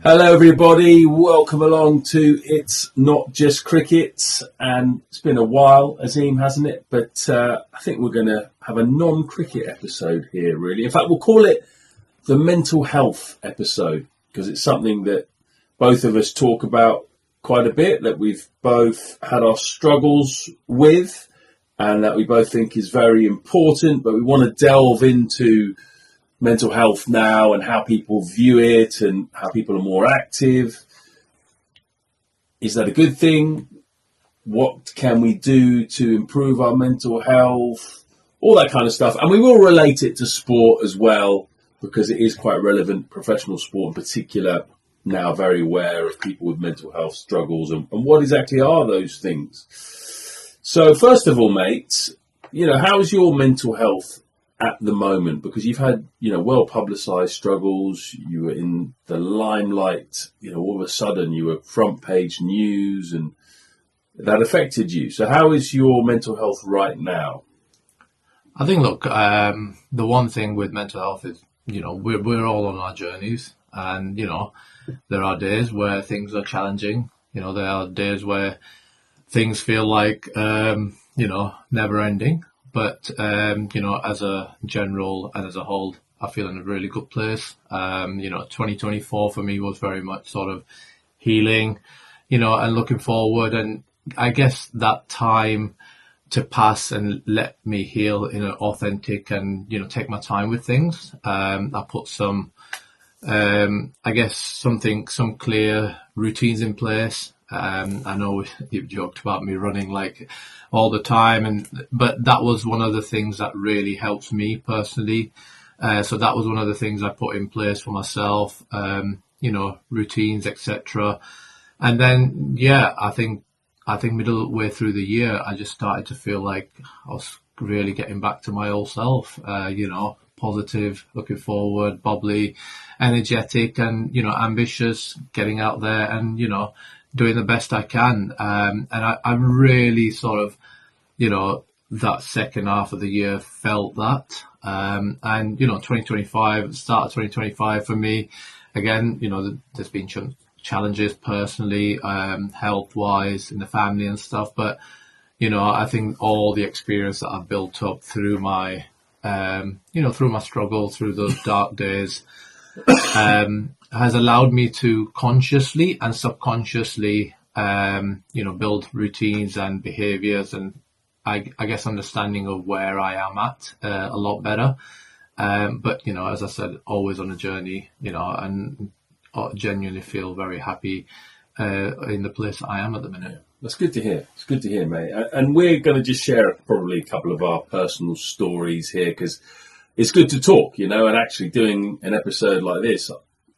Hello everybody, welcome along to It's Not Just Cricket, and it's been a while, Azeem, hasn't it? But I think we're going to have a non-cricket episode here, really. In fact, we'll call it the mental health episode, because it's something that both of us talk about quite a bit, that we've both had our struggles with, and that we both think is very important, but we want to delve into mental health now and how people view it and how people are more active. Is that a good thing? What can we do to improve our mental health? All that kind of stuff. And we will relate it to sport as well, because it is quite relevant. Professional sport in particular, now very aware of people with mental health struggles and what exactly are those things. So first of all, mates, how's your mental health at the moment? Because you've had, well publicized struggles. You were in the limelight, all of a sudden you were front page news, and that affected you. So how is your mental health right now? I think, look, the one thing with mental health is, we're all on our journeys, and, there are days where things are challenging. There are days where things feel like, never ending. But, as a general and as a whole, I feel in a really good place. 2024 for me was very much sort of healing, and looking forward. And I guess that time to pass and let me heal in an authentic and, take my time with things. I put some clear routines in place. I know you've joked about me running like all the time, but that was one of the things that really helps me personally. So that was one of the things I put in place for myself, routines, etc. And then, I think middle way through the year, I just started to feel like I was really getting back to my old self, positive, looking forward, bubbly, energetic, and, ambitious, getting out there and, doing the best I can. And I really sort of, that second half of the year felt that. And, 2025, start of 2025 for me, again, there's been challenges personally, health-wise, in the family and stuff. But, I think all the experience that I've built up through my, through my struggle, through those dark days, has allowed me to consciously and subconsciously, build routines and behaviors, and I guess understanding of where I am at a lot better. But, as I said, always on a journey, and I genuinely feel very happy in the place I am at the minute. That's good to hear. It's good to hear, mate. And we're going to just share probably a couple of our personal stories here, because it's good to talk, and actually doing an episode like this,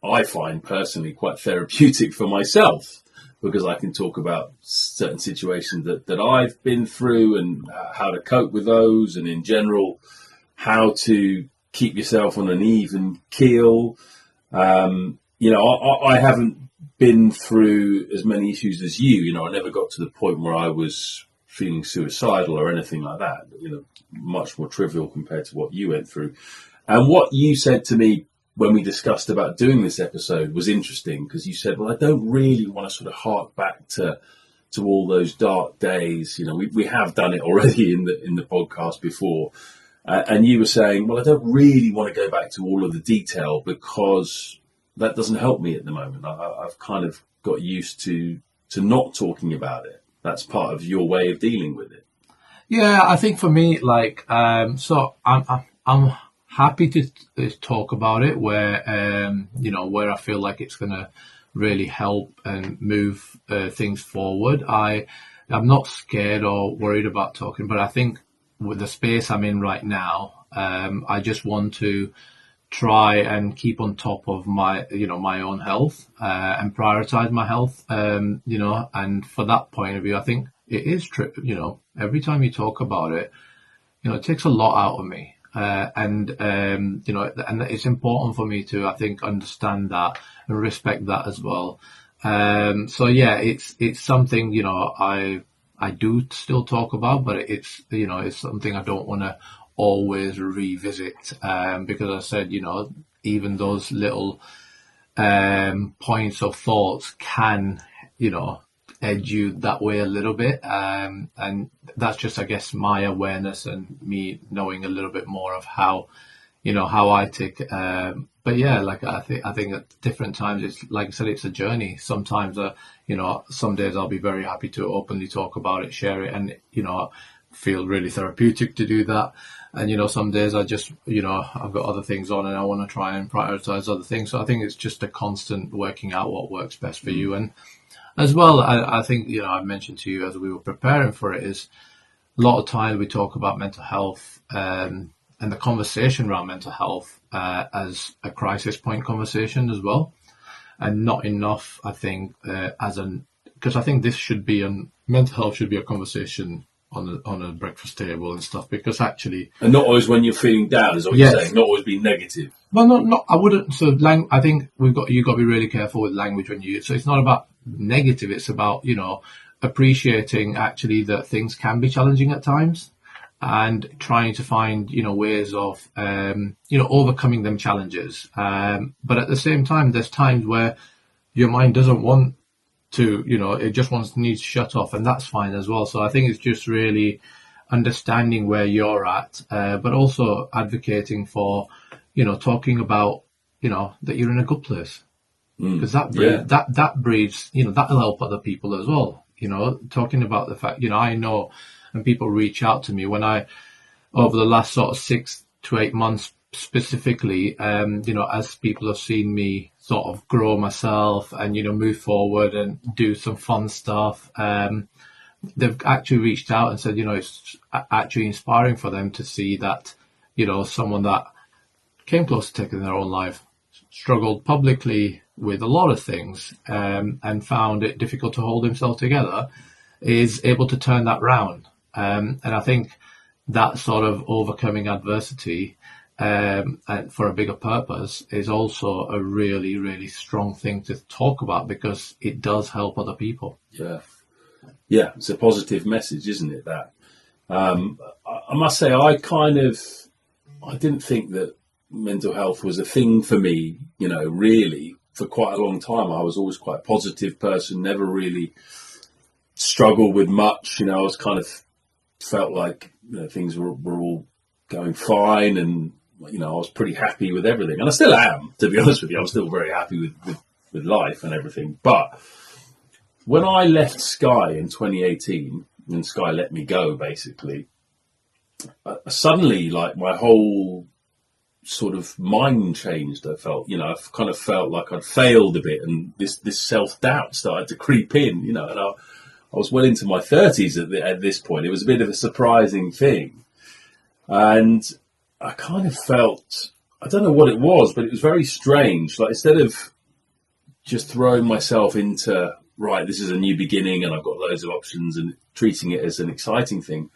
I find personally quite therapeutic for myself, because I can talk about certain situations that I've been through and how to cope with those, and in general, how to keep yourself on an even keel. I haven't been through as many issues as you. I never got to the point where I was feeling suicidal or anything like that. Much more trivial compared to what you went through. And what you said to me when we discussed about doing this episode was interesting, because you said, well, I don't really want to sort of hark back to all those dark days. We have done it already in the podcast before. And you were saying, well, I don't really want to go back to all of the detail, because that doesn't help me at the moment. I've kind of got used to not talking about it. That's part of your way of dealing with it. Yeah, I think for me, so I'm happy to talk about it where, where I feel like it's going to really help and move things forward. I'm not scared or worried about talking, but I think with the space I'm in right now, I just want to try and keep on top of my, my own health, and prioritize my health, and for that point of view, I think it is true. Every time you talk about it, it takes a lot out of me. And it's important for me to, I think, understand that and respect that as well. It's something, I do still talk about, but it's something I don't want to always revisit, because I said, even those little points or thoughts can, edge you that way a little bit. And that's just, I guess, my awareness and me knowing a little bit more of how I tick. But yeah, like I think at different times, it's like I said, it's a journey. Sometimes, some days I'll be very happy to openly talk about it, share it, and feel really therapeutic to do that. And some days I just I've got other things on and I want to try and prioritize other things. So I think it's just a constant working out what works best for you. And as well, I think I mentioned to you as we were preparing for it, is a lot of times we talk about mental health and the conversation around mental health as a crisis point conversation as well, and not enough, I think, because I think this should be mental health should be a conversation on a breakfast table and stuff, because actually, and not always when you're feeling down, is what you're saying. Not always be negative. Well, not. I wouldn't. So, I think you got to be really careful with language when you. So it's not about negative. It's about appreciating actually that things can be challenging at times, and trying to find ways of overcoming them challenges. But at the same time, there's times where your mind doesn't want to, it just needs to shut off, and that's fine as well. So I think it's just really understanding where you're at, but also advocating for, talking about, that you're in a good place, because that breeds, that'll help other people as well. Talking about the fact, I know, and people reach out to me when over the last sort of 6 to 8 months specifically, as people have seen me sort of grow myself and, move forward and do some fun stuff, they've actually reached out and said, it's actually inspiring for them to see that, someone that came close to taking their own life, struggled publicly with a lot of things, and found it difficult to hold himself together, is able to turn that round. And I think that sort of overcoming adversity and for a bigger purpose is also a really, really strong thing to talk about, because it does help other people. Yeah, it's a positive message, isn't it? That I must say, I didn't think that mental health was a thing for me, really, for quite a long time. I was always quite a positive person, never really struggled with much. I was kind of felt like things were all going fine, and I was pretty happy with everything, and I still am, to be honest with you. I'm still very happy with life and everything. But when I left Sky in 2018, and Sky let me go, basically, suddenly, like, my whole sort of mind changed. I felt, I kind of felt like I'd failed a bit, and this self-doubt started to creep in, and I was well into my 30s at this point. It was a bit of a surprising thing. And I kind of felt, I don't know what it was, but it was very strange. Like, instead of just throwing myself into, right, this is a new beginning and I've got loads of options, and treating it as an exciting thing,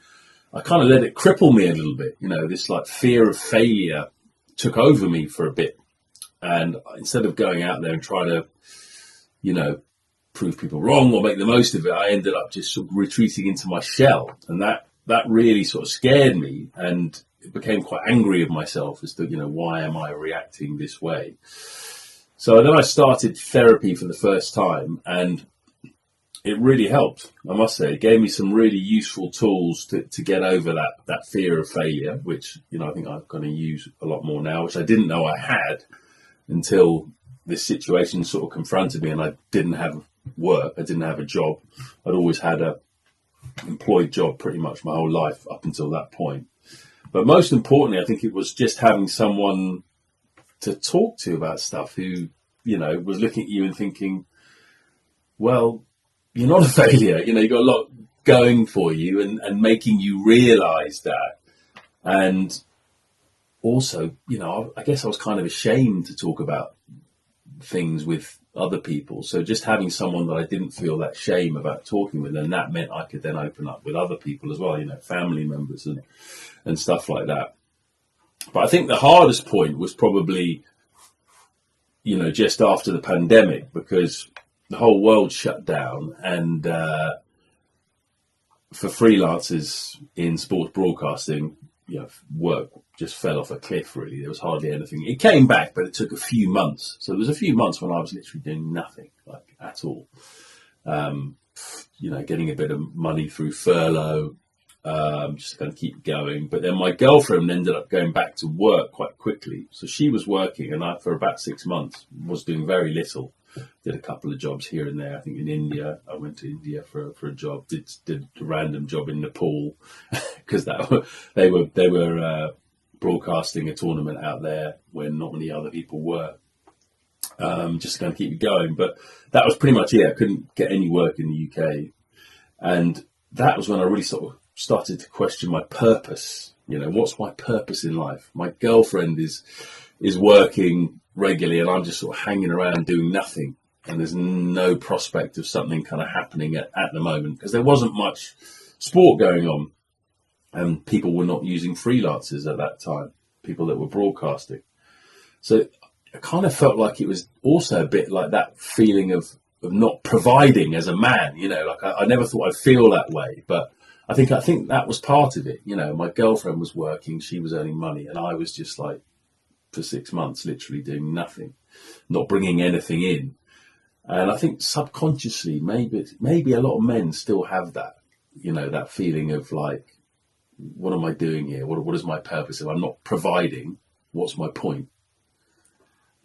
I kind of let it cripple me a little bit. This like fear of failure took over me for a bit. And instead of going out there and trying to, prove people wrong or make the most of it, I ended up just sort of retreating into my shell. And that really sort of scared me, and it became quite angry of myself as to, why am I reacting this way? So then I started therapy for the first time, and it really helped, I must say. It gave me some really useful tools to get over that fear of failure, which, I think I'm going to use a lot more now, which I didn't know I had until this situation sort of confronted me, and I didn't have work. I didn't have a job. I'd always had a employed job pretty much my whole life up until that point. But most importantly, I think it was just having someone to talk to about stuff who, was looking at you and thinking, well, you're not a failure. You've got a lot going for you, and making you realise that. And also, I guess I was kind of ashamed to talk about things with other people. So just having someone that I didn't feel that shame about talking with, and that meant I could then open up with other people as well, family members and stuff like that. But I think the hardest point was probably, just after the pandemic, because the whole world shut down, and for freelancers in sports broadcasting, work just fell off a cliff, really. There was hardly anything. It came back, but it took a few months. So there was a few months when I was literally doing nothing, like at all. Getting a bit of money through furlough, just going to keep going. But then my girlfriend ended up going back to work quite quickly. So she was working, and I, for about 6 months, was doing very little. Did a couple of jobs here and there. I think in India, I went to India for a job. Did a random job in Nepal because they were broadcasting a tournament out there when not many other people were. Just going to keep it going, but that was pretty much it. I couldn't get any work in the UK, and that was when I really sort of started to question my purpose. What's my purpose in life? My girlfriend is working regularly, and I'm just sort of hanging around doing nothing. And there's no prospect of something kind of happening at the moment because there wasn't much sport going on, and people were not using freelancers at that time. People that were broadcasting, so I kind of felt like it was also a bit like that feeling of not providing as a man. Like I never thought I'd feel that way, but I think that was part of it. My girlfriend was working, she was earning money, and I was just like, for 6 months, literally doing nothing, not bringing anything in. And I think subconsciously, maybe a lot of men still have that, that feeling of like, what am I doing here? What is my purpose? If I'm not providing, what's my point?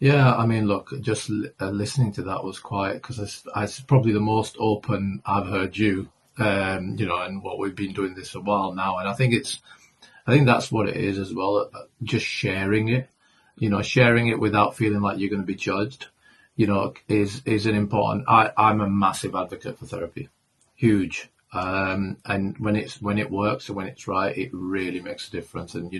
Yeah, I mean, look, just listening to that was quite, because it's probably the most open I've heard you, and what we've been doing this a while now. And I think that's what it is as well. Just sharing it, sharing it without feeling like you're going to be judged, is an important. I'm a massive advocate for therapy, huge. And when it works and when it's right, it really makes a difference. And,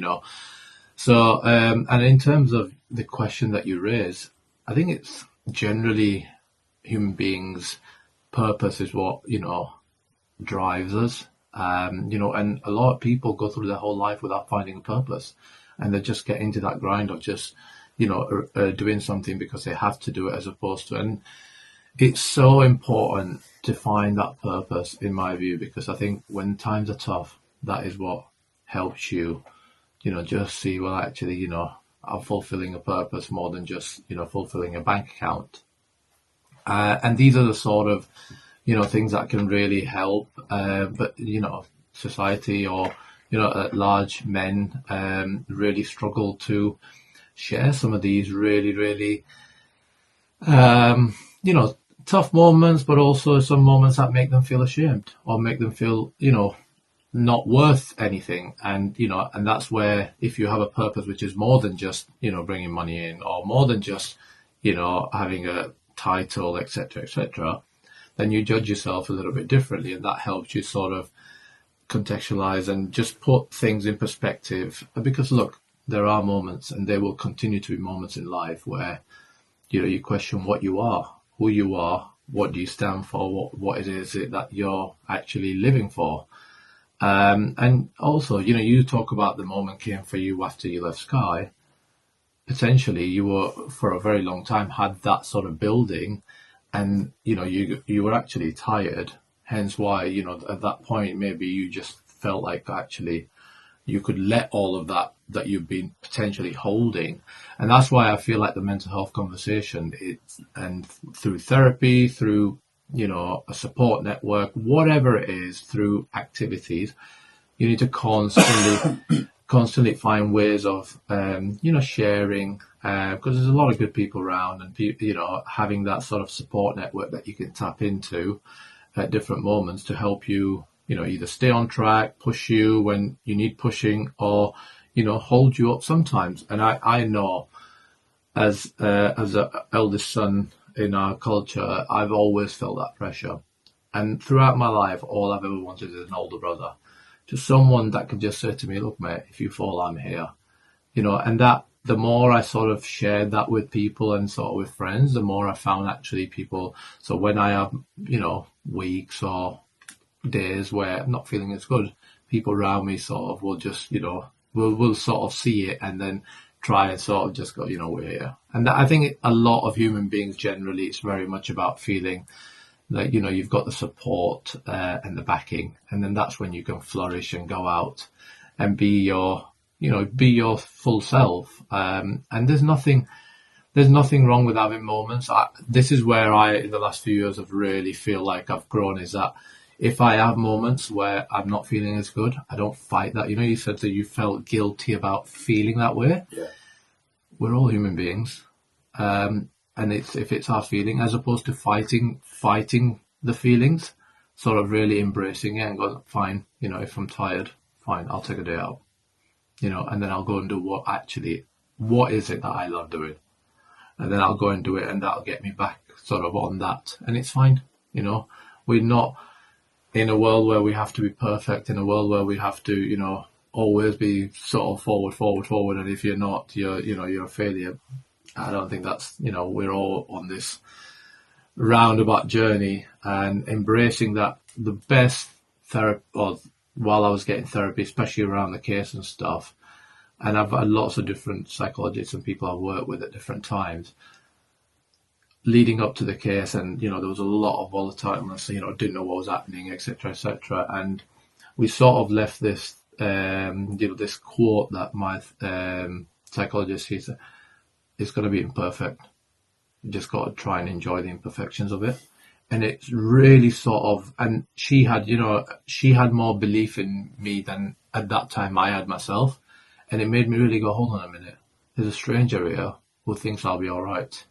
so, and in terms of the question that you raise, I think it's generally human beings' purpose is what, drives us. And a lot of people go through their whole life without finding a purpose, and they just get into that grind of just, doing something because they have to do it as opposed to, and it's so important to find that purpose in my view, because I think when times are tough, that is what helps you, just see, well, actually, I'm fulfilling a purpose more than just, fulfilling a bank account. And these are the sort of, things that can really help. But, society or, at large, men really struggle to share some of these really, really, tough moments, but also some moments that make them feel ashamed or make them feel, not worth anything. And and that's where, if you have a purpose which is more than just bringing money in, or more than just having a title, etc., then you judge yourself a little bit differently, and that helps you sort of contextualize and just put things in perspective. Because look, there are moments, and there will continue to be moments in life where you question what you are, who you are, what do you stand for, what it is that you're actually living for. And also, you talk about the moment came for you after you left Sky. Potentially, you were, for a very long time, had that sort of building, and, you were actually tired. Hence why, at that point, maybe you just felt like actually you could let all of that you've been potentially holding. And that's why I feel like the mental health conversation, and through therapy, through a support network, whatever it is, through activities, you need to constantly find ways of, sharing, because there's a lot of good people around, and, having that sort of support network that you can tap into at different moments to help you, either stay on track, push you when you need pushing, or, hold you up sometimes. And I know as an eldest son in our culture, I've always felt that pressure. And throughout my life, all I've ever wanted is an older brother. Just someone that could just say to me, look, mate, if you fall, I'm here. And that the more I sort of shared that with people and sort of with friends, the more I found actually people. So when I have, weeks or days where I'm not feeling as good, people around me sort of will just, will sort of see it and then try and sort of just go, we're here. And I think a lot of human beings generally, it's very much about feeling that, you've got the support and the backing. And then that's when you can flourish and go out and be your be your full self. And there's nothing wrong with having moments. This is where in the last few years, I've really feel like I've grown, is that if I have moments where I'm not feeling as good, I don't fight that. You said that you felt guilty about feeling that way. Yeah. We're all human beings. And if it's our feeling, as opposed to fighting the feelings, sort of really embracing it and going, fine, if I'm tired, fine, I'll take a day out, and then I'll go and do what is it that I love doing? And then I'll go and do it, and that'll get me back sort of on that. And it's fine, we're not in a world where we have to be perfect, in a world where we have to, always be sort of forward. And if you're not, you're a failure. I don't think that's, we're all on this roundabout journey, and embracing that the best therapy, or while I was getting therapy, especially around the case and stuff, and I've had lots of different psychologists and people I've worked with at different times leading up to the case, and there was a lot of volatileness, didn't know what was happening, etc., and we sort of left this this quote that my psychologist, he said, it's going to be imperfect. You just got to try and enjoy the imperfections of it. And it's really sort of, and she had more belief in me than at that time I had myself. And it made me really go, hold on a minute. There's a stranger here who thinks I'll be all right,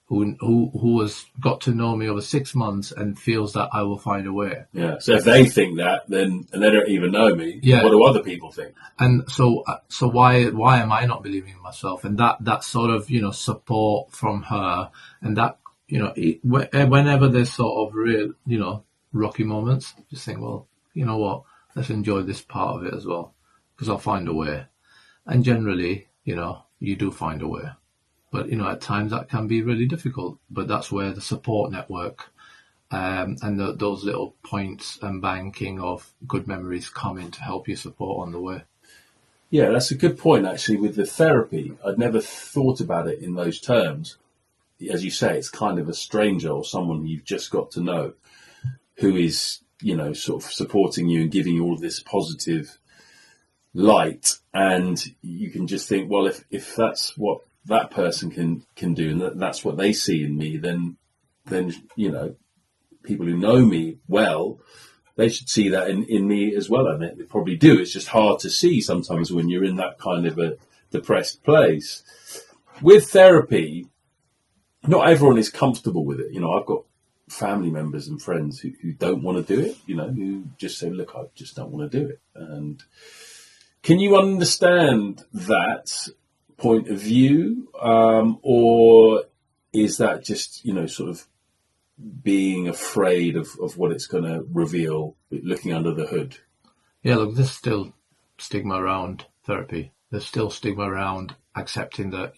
who has got to know me over 6 months and feels that I will find a way. Yeah. So if they think that, then, and they don't even know me, what do other people think? And so why am I not believing in myself? And that sort of, support from her, and that, whenever there's sort of real, rocky moments, just think, well, you know what, let's enjoy this part of it as well, because I'll find a way. And generally, you do find a way. But, at times that can be really difficult. But that's where the support network and those little points and banking of good memories come in to help you support on the way. Yeah, that's a good point, actually, with the therapy. I'd never thought about it in those terms. As you say, it's kind of a stranger or someone you've just got to know who is, sort of supporting you and giving you all this positive light. And you can just think, well, if that's what that person can do, and that's what they see in me, then people who know me well, they should see that in me as well. And they probably do. It's just hard to see sometimes when you're in that kind of a depressed place. With therapy, not everyone is comfortable with it. I've got family members and friends who don't want to do it, who just say, look, I just don't want to do it. And can you understand that point of view, or is that just sort of being afraid of what it's going to reveal, looking under the hood? Yeah, look, there's still stigma around therapy. There's still stigma around accepting that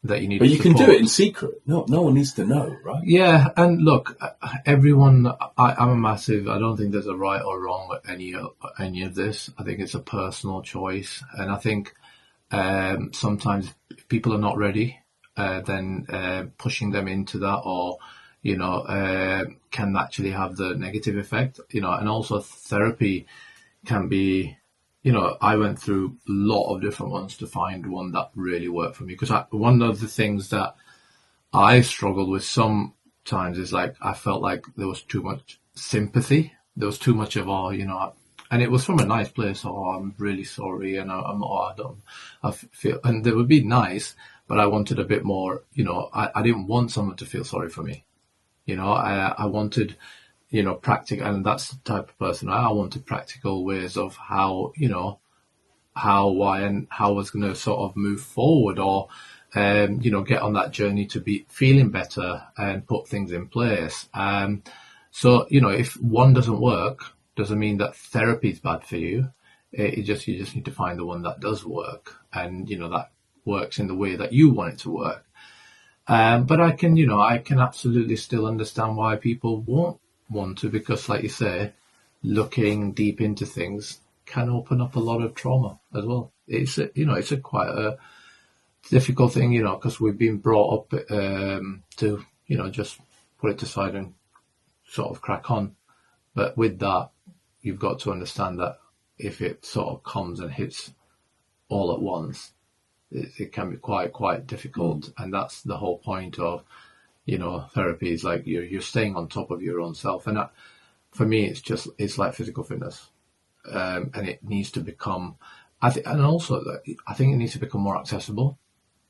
that you need. But you can do it in secret. No one needs to know, right? Yeah, and look, everyone. I'm a massive. I don't think there's a right or wrong with any of this. I think it's a personal choice, and I think. Sometimes if people are not ready, then pushing them into that, or can actually have the negative effect. And also therapy can be. I went through a lot of different ones to find one that really worked for me. Because one of the things that I struggled with sometimes is like I felt like there was too much sympathy. There was too much of and it was from a nice place. Oh, I'm really sorry, and I feel, and they would be nice, but I wanted a bit more. I didn't want someone to feel sorry for me. I wanted, practical, and that's the type of person I wanted practical ways of how, why, and how I was going to sort of move forward, or get on that journey to be feeling better and put things in place. So if one doesn't work, doesn't mean that therapy is bad for you. You just need to find the one that does work, and that works in the way that you want it to work. But I can absolutely still understand why people won't want to, because, like you say, looking deep into things can open up a lot of trauma as well. It's a quite a difficult thing, because we've been brought up to just put it aside and sort of crack on. But with that, you've got to understand that if it sort of comes and hits all at once, it can be quite difficult. And that's the whole point of, therapy is like you're staying on top of your own self. And that, for me, it's like physical fitness. And it needs to become, I think it needs to become more accessible.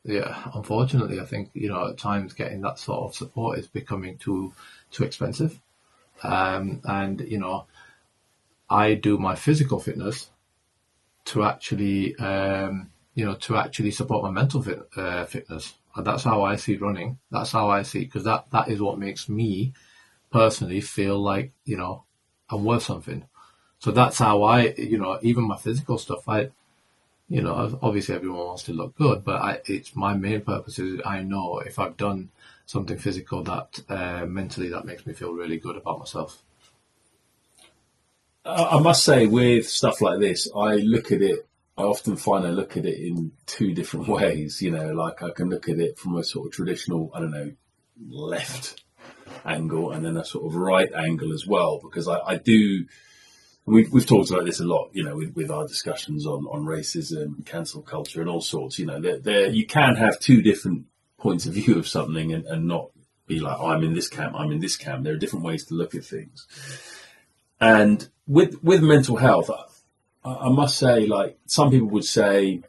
Yeah, unfortunately, I think, at times getting that sort of support is becoming too expensive. And, I do my physical fitness to actually, support my mental fitness. And that's how I see running. That's how I see, because that is what makes me personally feel like, I'm worth something. So that's how I, even my physical stuff, obviously everyone wants to look good, but it's my main purpose is I know if I've done something physical that mentally that makes me feel really good about myself. I must say, with stuff like this, I often find I look at it in two different ways. Like I can look at it from a sort of traditional, left angle, and then a sort of right angle as well, because I do. We've talked about this a lot, with our discussions on racism, cancel culture, and all sorts. You can have two different points of view of something and not be like, oh, I'm in this camp, I'm in this camp. There are different ways to look at things. And with mental health, I must say, like some people would say,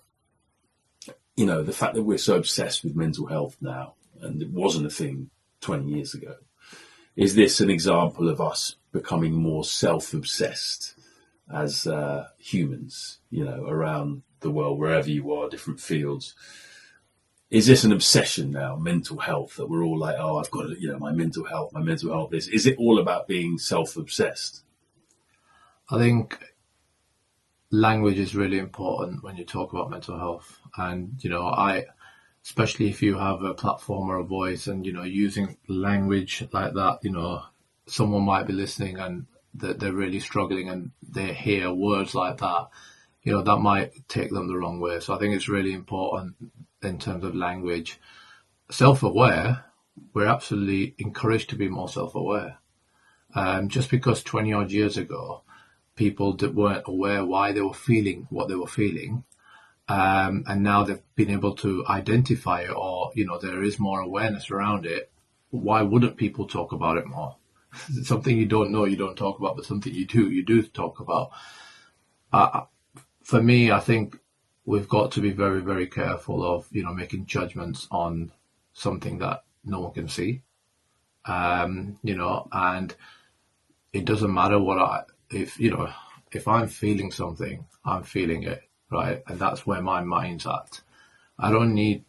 the fact that we're so obsessed with mental health now, and it wasn't a thing 20 years ago, is this an example of us becoming more self-obsessed as humans, around the world, wherever you are, different fields? Is this an obsession now, mental health, that we're all like, oh, I've got to, my mental health, this? Is it all about being self-obsessed? I think language is really important when you talk about mental health. And, especially if you have a platform or a voice and, using language like that, someone might be listening and they're really struggling and they hear words like that, that might take them the wrong way. So I think it's really important in terms of language. Self-aware, we're absolutely encouraged to be more self-aware. Just because 20 odd years ago, people weren't aware why they were feeling what they were feeling. And now they've been able to identify it, or, there is more awareness around it. Why wouldn't people talk about it more? Something you don't know, you don't talk about, but something you do talk about. For me, I think we've got to be very, very careful of, making judgments on something that no one can see. And it doesn't matter if I'm feeling something, I'm feeling it, right? And that's where my mind's at. I don't need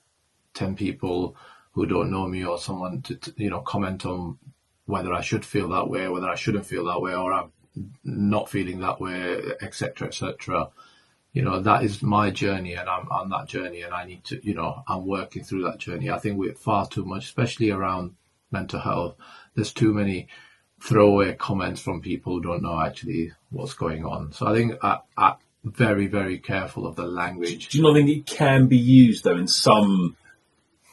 10 people who don't know me or someone to comment on whether I should feel that way, whether I shouldn't feel that way, or I'm not feeling that way, etc., etc. That is my journey, and I'm on that journey, and I need to, I'm working through that journey. I think we're far too much, especially around mental health. There's too many throwaway comments from people who don't know actually what's going on. So I think I'm very, very careful of the language. Do you not think it can be used, though, in some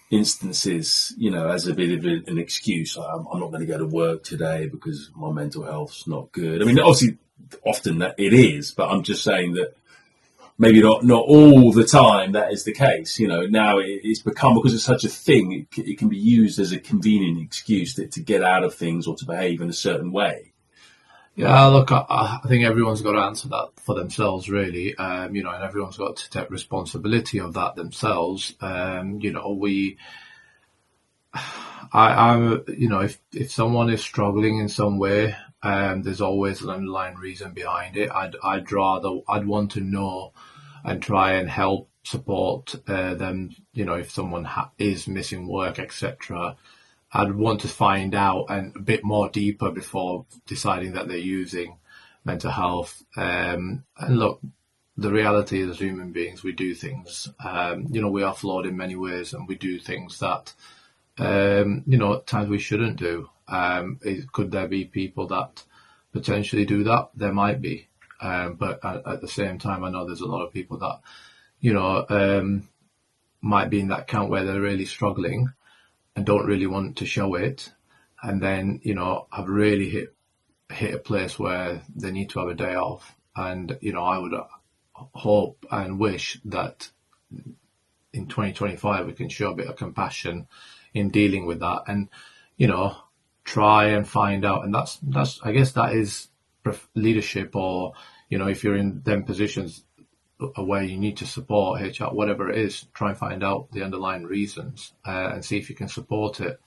instances, as a bit of an excuse? I'm not going to go to work today because my mental health's not good. I mean, obviously, often that it is, but I'm just saying that maybe not all the time that is the case. Now it's become, because it's such a thing, it can be used as a convenient excuse to get out of things or to behave in a certain way. Yeah, look, I think everyone's got to answer that for themselves, really. And everyone's got to take responsibility of that themselves. If someone is struggling in some way, there's always an underlying reason behind it. I'd want to know and try and help support them. If someone is missing work, etc., I'd want to find out and a bit more deeper before deciding that they're using mental health. And look, the reality is, as human beings, we do things. We are flawed in many ways, and we do things that at times we shouldn't do. Could there be people that potentially do that? There might be. But at the same time, I know there's a lot of people that, might be in that camp where they're really struggling and don't really want to show it. And then, have really hit a place where they need to have a day off. And, I would hope and wish that in 2025 we can show a bit of compassion in dealing with that, and try and find out. And that's I guess that is leadership, or if you're in them positions where you need to support HR, whatever it is, try and find out the underlying reasons and see if you can support it.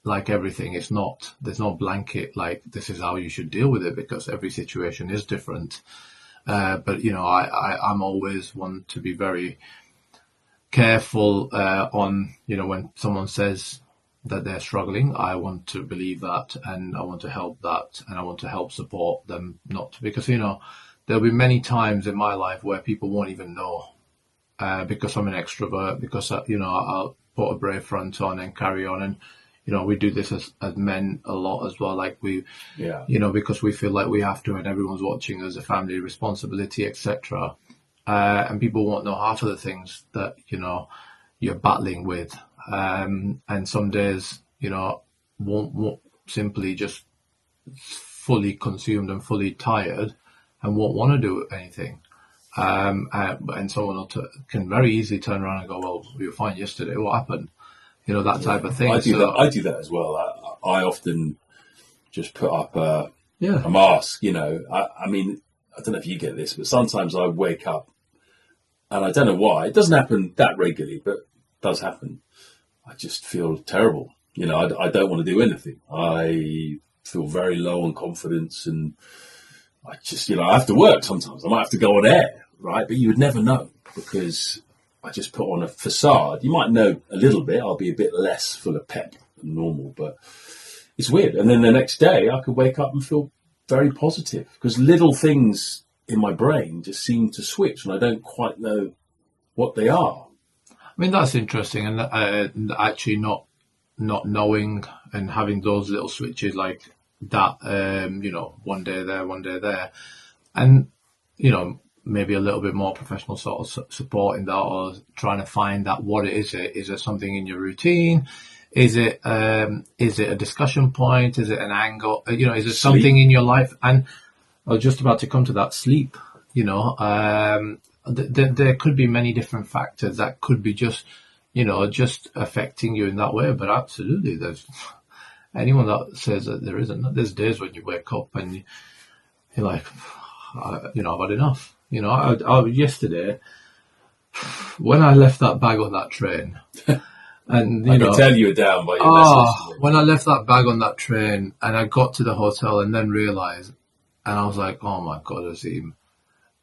Like everything, there's no blanket like this is how you should deal with it, because every situation is different. But I'm always one to be very careful on when someone says that they're struggling. I want to believe that, and I want to help that, and I want to help support them. Not because there'll be many times in my life where people won't even know because I'm an extrovert, because I'll put a brave front on and carry on. And we do this as men a lot as well, like because we feel like we have to, and everyone's watching us, a family responsibility, etc. And people won't know half of the things that you're battling with, and some days won't simply just fully consumed and fully tired and won't want to do anything. And someone can very easily turn around and go, well, we were fine yesterday, what happened? That type of thing. I do that as well. I often just put up a mask. I mean, I don't know if you get this, but sometimes I wake up and I don't know why. It doesn't happen that regularly, but it does happen. I just feel terrible. I don't want to do anything. I feel very low on confidence, and I just, I have to work sometimes. I might have to go on air, right? But you would never know, because I just put on a facade. You might know a little bit. I'll be a bit less full of pep than normal, but it's weird. And then the next day I could wake up and feel very positive, because little things in my brain just seem to switch and I don't quite know what they are. I mean, that's interesting. And actually not knowing and having those little switches like that, one day there, one day there. And, maybe a little bit more professional sort of support in that, or trying to find out what it is. Is it something in your routine? Is it a discussion point? Is it an angle? Is it something in your life? And I was just about to come to that, sleep. There could be many different factors that could be just affecting you in that way. But absolutely, there's anyone that says that there isn't. There's days when you wake up and you're like, I've had enough. Yesterday, when I left that bag on that train, and I can tell you were down by your message. When I left that bag on that train and I got to the hotel and then realised, and I was like, oh my God, Azeem.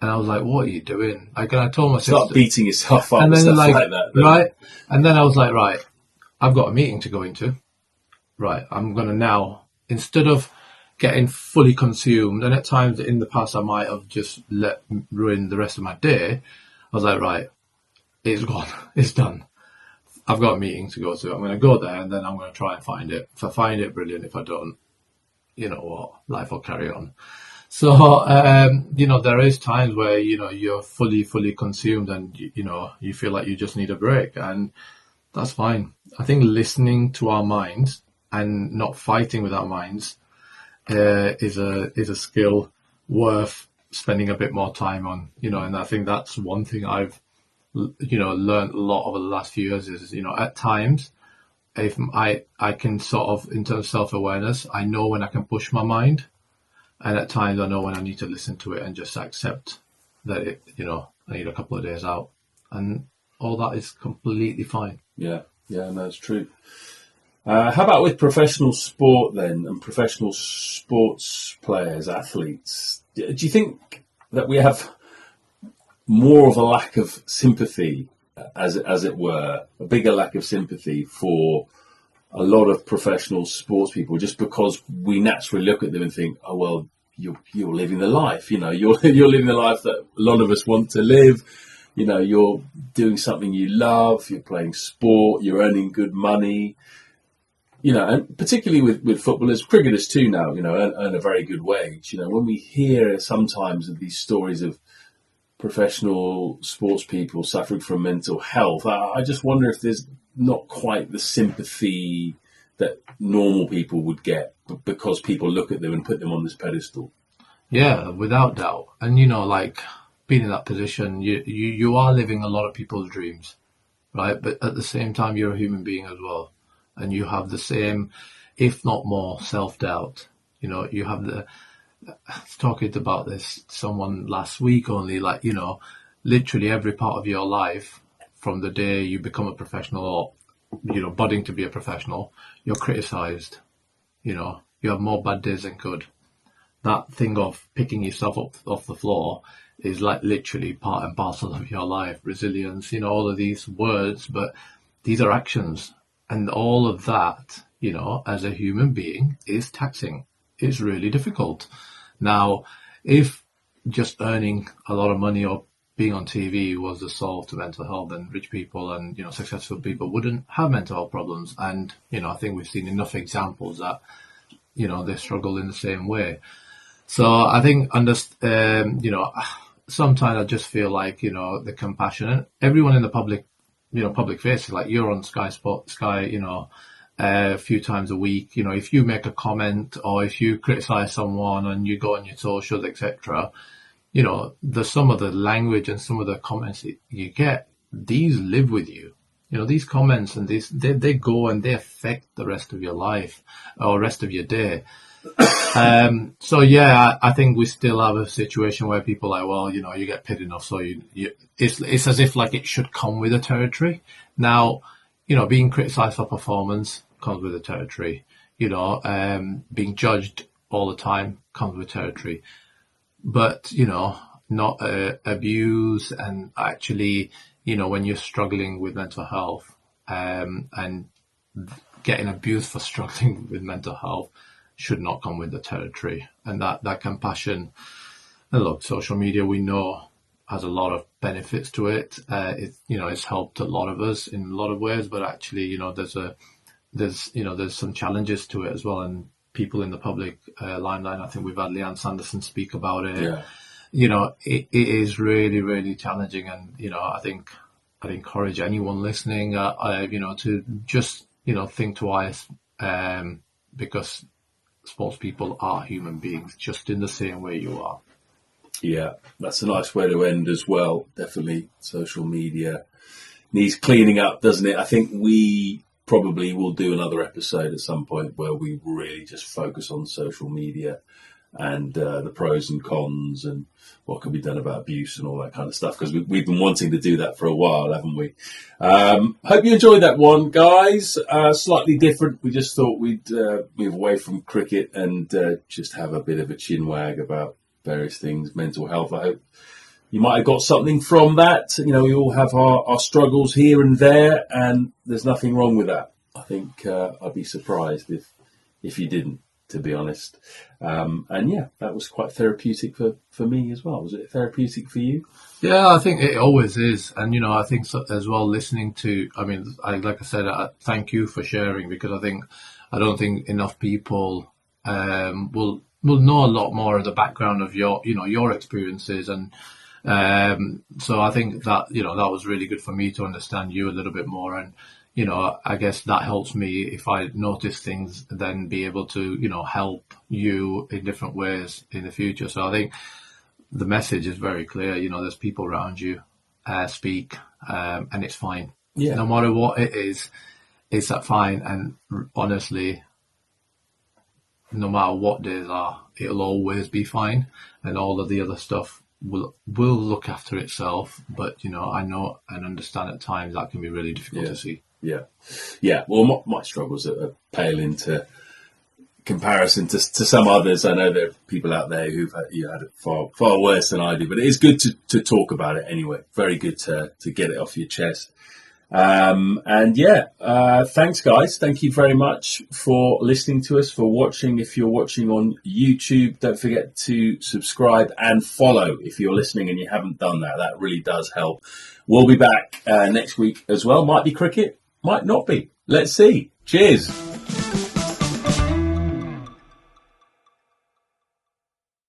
And I was like, what are you doing? Like, and I told myself, start beating yourself up and stuff like that. Right? And then I was like, right, I've got a meeting to go into. Right, I'm going to now, instead of getting fully consumed, and at times in the past I might have just ruin the rest of my day, I was like, right, it's gone, it's done. I've got a meeting to go to. I'm going to go there and then I'm going to try and find it. If I find it, brilliant. If I don't, you know what, life will carry on. So, there is times where, you're fully consumed and, you feel like you just need a break, and that's fine. I think listening to our minds and not fighting with our minds is a skill worth spending a bit more time on, and I think that's one thing I've, learned a lot over the last few years is, at times, if I can sort of, in terms of self-awareness, I know when I can push my mind, and at times I know when I need to listen to it and just accept that I need a couple of days out, and all that is completely fine. Yeah, that's true. How about with professional sport then, and professional sports players, athletes? Do you think that we have more of a lack of sympathy, as it were, a bigger lack of sympathy for a lot of professional sports people, just because we naturally look at them and think, oh, well, you're living the life, you're living the life that a lot of us want to live. You're doing something you love, you're playing sport, you're earning good money. And particularly with footballers, cricketers too now, earn a very good wage. When we hear sometimes of these stories of professional sports people suffering from mental health, I just wonder if there's not quite the sympathy that normal people would get, because people look at them and put them on this pedestal. Yeah, without doubt. And, been in that position, you are living a lot of people's dreams, right? But at the same time, you're a human being as well, and you have the same, if not more, self-doubt. You know, you have I was talking about this to someone last week only, like, you know, literally every part of your life, from the day you become a professional or, you know, budding to be a professional, you're criticized. You know, you have more bad days than good. That thing of picking yourself up off the floor is like literally part and parcel of your life. Resilience, you know, all of these words, but these are actions. And all of that, you know, as a human being is taxing. It's really difficult. Now, if just earning a lot of money or being on TV was the solve to mental health, then rich people and, you know, successful people wouldn't have mental health problems. And, you know, I think we've seen enough examples that, you know, they struggle in the same way. So I think, you know, sometimes I just feel like, you know, the compassion and everyone in the public, you know, public face, like you're on Sky, you know, a few times a week. You know, if you make a comment or if you criticize someone and you go on your socials, etc., you know, some of the language and some of the comments that you get, these live with you. You know, these comments and they go and they affect the rest of your life or rest of your day. So yeah, I think we still have a situation where people are like, well, you know, you get paid enough, so it's as if like it should come with the territory. Now, you know, being criticised for performance comes with the territory. You know, being judged all the time comes with territory. But, you know, not abuse and actually, you know, when you're struggling with mental health and getting abused for struggling with mental health should not come with the territory. And that compassion, and look, social media, we know, has a lot of benefits to it. You know, it's helped a lot of us in a lot of ways, but actually, you know, there's some challenges to it as well. And people in the public limelight, I think we've had Leanne Sanderson speak about it. Yeah. You know, it is really, really challenging. And, you know, I think I'd encourage anyone listening, you know, to just, you know, think twice, because sports people are human beings just in the same way you are. Yeah, that's a nice way to end as well. Definitely social media needs cleaning up, doesn't it? I think we probably will do another episode at some point where we really just focus on social media and the pros and cons and what can be done about abuse and all that kind of stuff, because we've been wanting to do that for a while, haven't we? Hope you enjoyed that one, guys. Slightly different. We just thought we'd move away from cricket and just have a bit of a chin wag about various things, mental health. I hope you might have got something from that. You know, we all have our struggles here and there, and there's nothing wrong with that. I think I'd be surprised if you didn't, to be honest. And yeah, that was quite therapeutic for me as well. Was it therapeutic for you? Yeah, I think it always is. And, you know, I think so, as well, listening to, I mean, like I said, thank you for sharing, because I don't think enough people will know a lot more of the background of your experiences. And so I think that, you know, that was really good for me to understand you a little bit more. And, you know, I guess that helps me if I notice things, then be able to, you know, help you in different ways in the future. So I think the message is very clear. You know, there's people around you, speak, and it's fine. Yeah. No matter what it is, it's that fine. And honestly, no matter what days are, it'll always be fine. And all of the other stuff will look after itself. But, you know, I know and understand at times that can be really difficult to see. Yeah. Well, my struggles are pale into comparison to some others. I know there are people out there who've had it far worse than I do, but it is good to talk about it anyway. Very good to get it off your chest. And yeah, thanks guys. Thank you very much for listening to us, for watching. If you're watching on YouTube, don't forget to subscribe and follow if you're listening and you haven't done that. That really does help. We'll be back next week as well. Might be cricket, might not be. Let's see. Cheers.